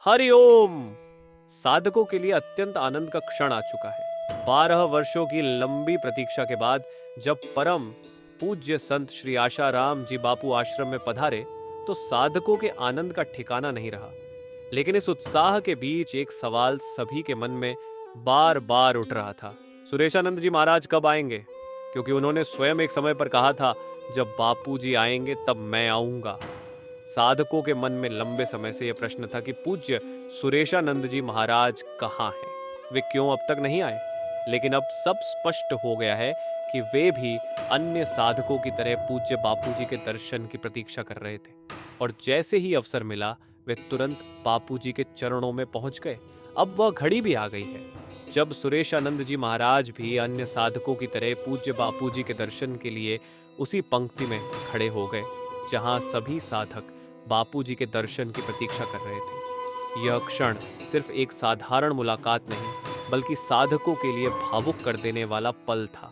हरिओम। साधकों के लिए अत्यंत आनंद का क्षण आ चुका है। 12 वर्षों की लंबी प्रतीक्षा के बाद जब परम पूज्य संत श्री आशाराम जी बापू आश्रम में पधारे तो साधकों के आनंद का ठिकाना नहीं रहा। लेकिन इस उत्साह के बीच एक सवाल सभी के मन में बार बार उठ रहा था। सुरेशानंद जी महाराज कब आएंगे? क्योंकि उन्होंने स्वयं एक समय पर कहा था, जब बापू जी आएंगे तब मैं आऊंगा। साधकों के मन में लंबे समय से यह प्रश्न था कि पूज्य सुरेशानंद जी महाराज कहाँ हैं? वे क्यों अब तक नहीं आए? लेकिन अब सब स्पष्ट हो गया है कि वे भी अन्य साधकों की तरह पूज्य बापूजी के दर्शन की प्रतीक्षा कर रहे थे। और जैसे ही अवसर मिला वे तुरंत बापूजी के चरणों में पहुंच गए। अब वह घड़ी भी आ गई है जब सुरेशानंद जी महाराज भी अन्य साधकों की तरह पूज्य बापूजी के दर्शन के लिए उसी पंक्ति में खड़े हो गए जहां सभी साधक बापूजी के दर्शन की प्रतीक्षा कर रहे थे। यह क्षण सिर्फ एक साधारण मुलाकात नहीं बल्कि साधकों के लिए भावुक कर देने वाला पल था।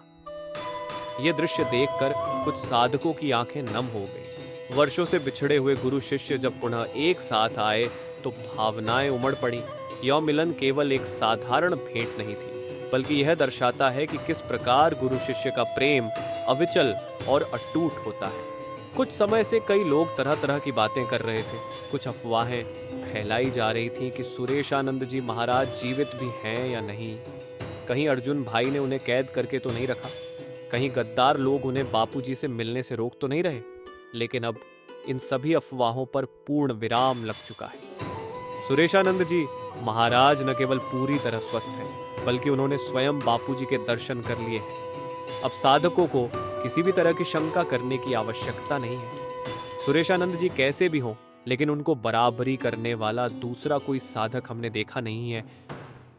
यह दृश्य देखकर कुछ साधकों की आंखें नम हो गई। वर्षों से बिछड़े हुए गुरु शिष्य जब पुनः एक साथ आए तो भावनाएं उमड़ पड़ी। यह मिलन केवल एक साधारण भेंट नहीं थी बल्कि यह दर्शाता है कि किस प्रकार गुरु शिष्य का प्रेम अविचल और अटूट होता है। कुछ समय से कई लोग तरह तरह की बातें कर रहे थे। कुछ अफवाहें फैलाई जा रही थीं कि सुरेशानंद जी महाराज जीवित भी हैं या नहीं। कहीं अर्जुन भाई ने उन्हें कैद करके तो नहीं रखा, कहीं गद्दार लोग उन्हें बापूजी से मिलने से रोक तो नहीं रहे। लेकिन अब इन सभी अफवाहों पर पूर्ण विराम लग चुका है। सुरेशानंद जी महाराज न केवल पूरी तरह स्वस्थ हैं बल्कि उन्होंने स्वयं बापूजी के दर्शन कर लिए हैं। अब साधकों को किसी भी तरह की शंका करने की आवश्यकता नहीं है। सुरेशानंद जी कैसे भी हों लेकिन उनको बराबरी करने वाला दूसरा कोई साधक हमने देखा नहीं है।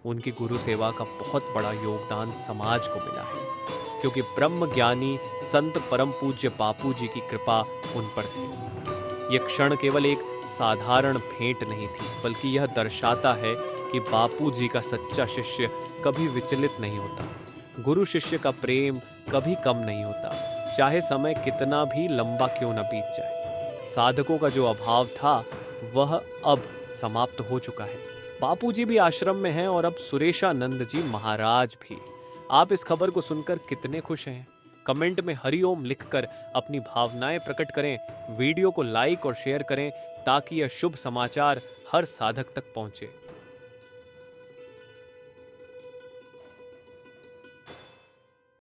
उनकी गुरु सेवा का बहुत बड़ा योगदान समाज को मिला है क्योंकि ब्रह्म ज्ञानी संत परम पूज्य बापूजी की कृपा उन पर थी। यह क्षण केवल एक साधारण भेंट नहीं थी बल्कि यह दर्शाता है कि बापूजी का सच्चा शिष्य कभी विचलित नहीं होता। गुरु शिष्य का प्रेम कभी कम नहीं होता, चाहे समय कितना भी लंबा क्यों न बीत जाए। साधकों का जो अभाव था वह अब समाप्त हो चुका है। बापूजी भी आश्रम में हैं और अब सुरेशानंद जी महाराज भी। आप इस खबर को सुनकर कितने खुश हैं? कमेंट में हरिओम लिखकर अपनी भावनाएं प्रकट करें। वीडियो को लाइक और शेयर करें ताकि यह शुभ समाचार हर साधक तक पहुंचे।